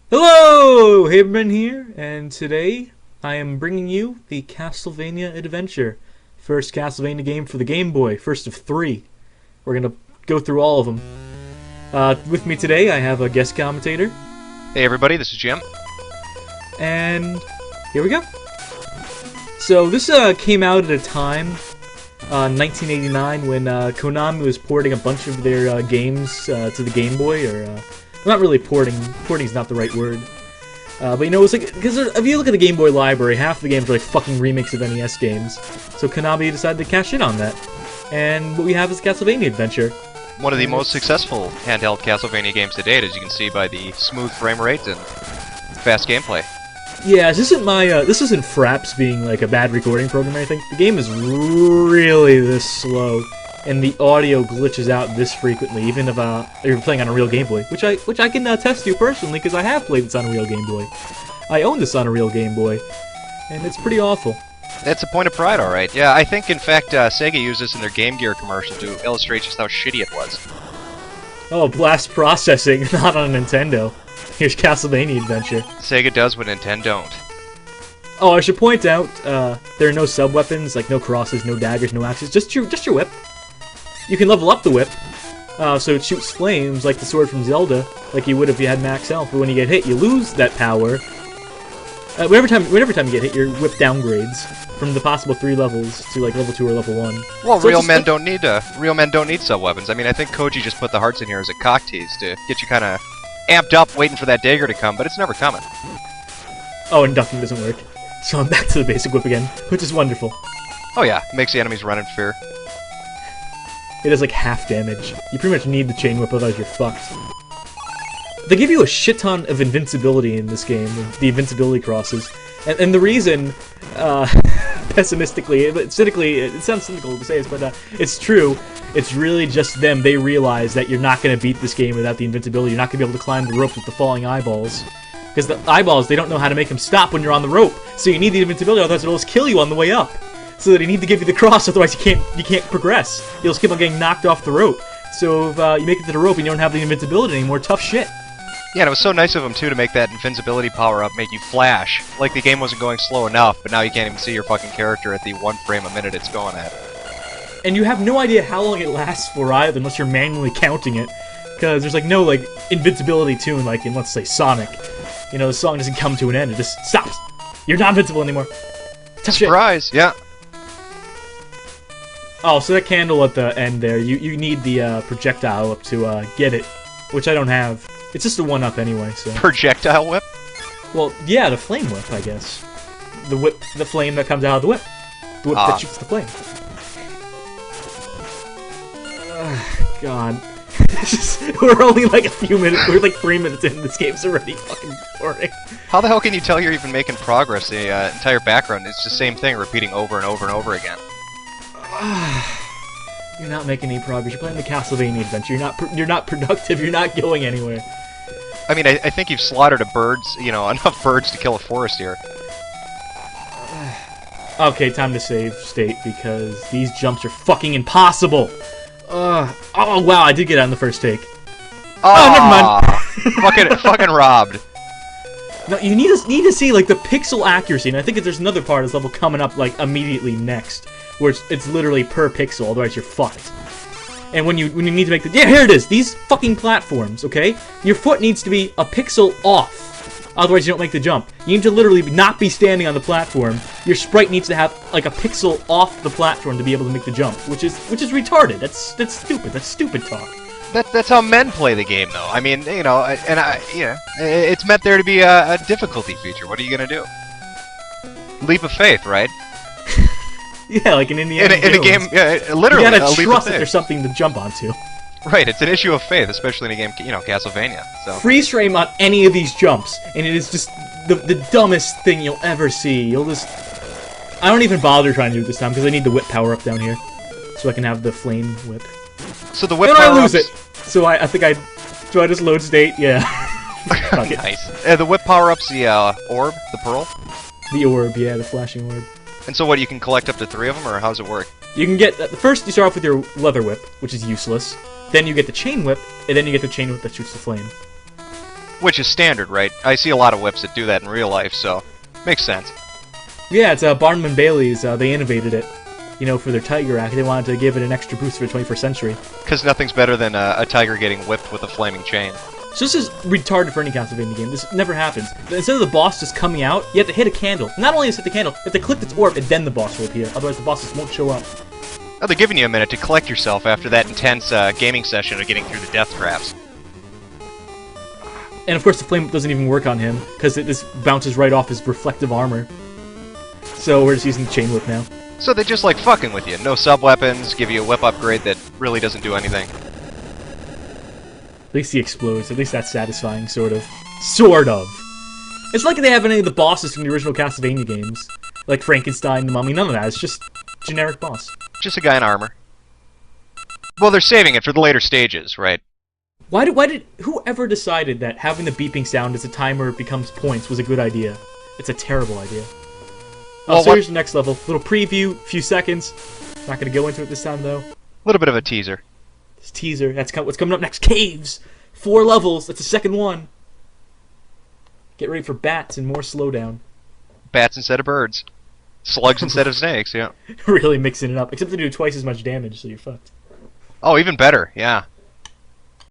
Hello! Habermann here, and today I am bringing you the Castlevania adventure. First Castlevania game for the Game Boy, first of three. We're gonna go through all of them. With me today, I have a guest commentator, Hey everybody, this is Jim. and here we go. So this came out at a time, 1989, when Konami was porting a bunch of their games to the Game Boy, or not really porting. Porting's not the right word. But you know, it's like, because if you look at the Game Boy library, half the games are like fucking remakes of NES games. So Konami decided to cash in on that. And what we have is Castlevania Adventure. One of the most successful handheld Castlevania games to date, as you can see by the smooth frame rate and fast gameplay. Yeah, this isn't Fraps being like a bad recording program or anything. The game is really this slow, and the audio glitches out this frequently, even if you're playing on a real Game Boy, which I can attest to personally, because I have played this on a real Game Boy. I own this on a real Game Boy, and it's pretty awful. That's a point of pride, alright. Yeah, I think in fact Sega used this in their Game Gear commercial to illustrate just how shitty it was. Oh, blast processing, not on a Nintendo. Here's Castlevania Adventure. Sega does what Nintendo don't. Oh, I should point out, there are no sub-weapons, like no crosses, no daggers, no axes, just your whip. You can level up the whip, so it shoots flames like the sword from Zelda, like you would if you had max health, but when you get hit, you lose that power. Whenever time you get hit, your whip downgrades from the possible 3 levels to like level 2 or level 1. Well, so real men don't need sub-weapons. I mean, I think Koji just put the hearts in here as a cock tease to get you kind of amped up waiting for that dagger to come, but it's never coming. Oh, and ducking doesn't work. So I'm back to the basic whip again, which is wonderful. Oh yeah, makes the enemies run in fear. It does like half damage. You pretty much need the chain whip, otherwise you're fucked. They give you a shit ton of invincibility in this game, the invincibility crosses. And the reason, pessimistically, cynically, it sounds cynical to say this, but it's true. It's really just them. They realize that you're not going to beat this game without the invincibility. You're not going to be able to climb the rope with the falling eyeballs. Because the eyeballs, they don't know how to make them stop when you're on the rope. So you need the invincibility, otherwise it'll just kill you on the way up. So they need to give you the cross, otherwise you can't progress. You'll just keep on getting knocked off the rope. So if you make it to the rope and you don't have the invincibility anymore, tough shit. Yeah, and it was so nice of them, too, to make that invincibility power-up make you flash. Like the game wasn't going slow enough, but now you can't even see your fucking character at the 1 frame a minute it's going at. And you have no idea how long it lasts for either, unless you're manually counting it. Because there's like no like invincibility tune like in, let's say, Sonic. You know, the song doesn't come to an end, it just stops. You're not invincible anymore. Tough shit. Surprise, yeah. Oh, so that candle at the end there, you need the projectile up to get it, which I don't have. It's just a 1-up anyway, so... Projectile whip? Well, yeah, the flame whip, I guess. The flame that comes out of the whip. The whip that shoots the flame. God. We're only like a few minutes, we're like 3 minutes in, this game's already fucking boring. How the hell can you tell you're even making progress? The entire background is the same thing, repeating over and over and over again. You're not making any progress. You're playing the Castlevania adventure. You're not productive. You're not going anywhere. I mean, I think you've slaughtered enough birds to kill a forest here. Okay, time to save state because these jumps are fucking impossible. Oh wow, I did get out in the first take. Oh, never mind. fucking robbed. No, you need to see like the pixel accuracy, and I think there's another part of this level coming up like immediately next, where it's literally per pixel, otherwise you're fucked. And when you need to make here it is, these fucking platforms, okay? Your foot needs to be a pixel off, otherwise you don't make the jump. You need to literally not be standing on the platform. Your sprite needs to have like a pixel off the platform to be able to make the jump, which is retarded. That's stupid. That's stupid talk. That's how men play the game, though. I mean, it's meant there to be a difficulty feature. What are you gonna do? Leap of faith, right? Yeah, like in Indiana in a game, literally. You gotta trust that there's something to jump onto. Right, it's an issue of faith, especially in a game, Castlevania. So. Freeze frame on any of these jumps, and it is just the dumbest thing you'll ever see. You'll just... I don't even bother trying to do it this time, because I need the whip power up down here, so I can have the flame whip. So the whip power power I lose it! So I think do I just load state? Yeah. Nice. The whip power-up's the orb, the pearl? The orb, yeah, the flashing orb. And so what, you can collect up to 3 of them, or how's it work? You can get... First, you start off with your leather whip, which is useless. Then you get the chain whip, and then you get the chain whip that shoots the flame. Which is standard, right? I see a lot of whips that do that in real life, so makes sense. Yeah, it's Barnum and Bailey's. They innovated it. You know, for their Tiger Rack, they wanted to give it an extra boost for the 21st century. Because nothing's better than a tiger getting whipped with a flaming chain. So this is retarded for any Castlevania game. This never happens. Instead of the boss just coming out, you have to hit a candle. Not only is hit the candle, you have to click its orb, and then the boss will appear. Otherwise, the boss just won't show up. Oh, they're giving you a minute to collect yourself after that intense gaming session of getting through the death traps. And of course, the flame doesn't even work on him, because this bounces right off his reflective armor. So we're just using the chain whip now. So they just like fucking with you. No sub-weapons, give you a whip upgrade that really doesn't do anything. At least he explodes. At least that's satisfying, sort of. Sort of. It's like they have any of the bosses from the original Castlevania games. Like Frankenstein, the Mummy, none of that. It's just generic boss. Just a guy in armor. Well, they're saving it for the later stages, right? Why did whoever decided that having the beeping sound as a timer becomes points was a good idea? It's a terrible idea. Well, so here's the next level. Little preview, few seconds. Not gonna go into it this time though. A little bit of a teaser. This teaser. That's what's coming up next. Caves. 4 levels. That's the second one. Get ready for bats and more slowdown. Bats instead of birds. Slugs instead of snakes, yeah. Really mixing it up. Except they do twice as much damage, so you're fucked. Oh, even better, yeah.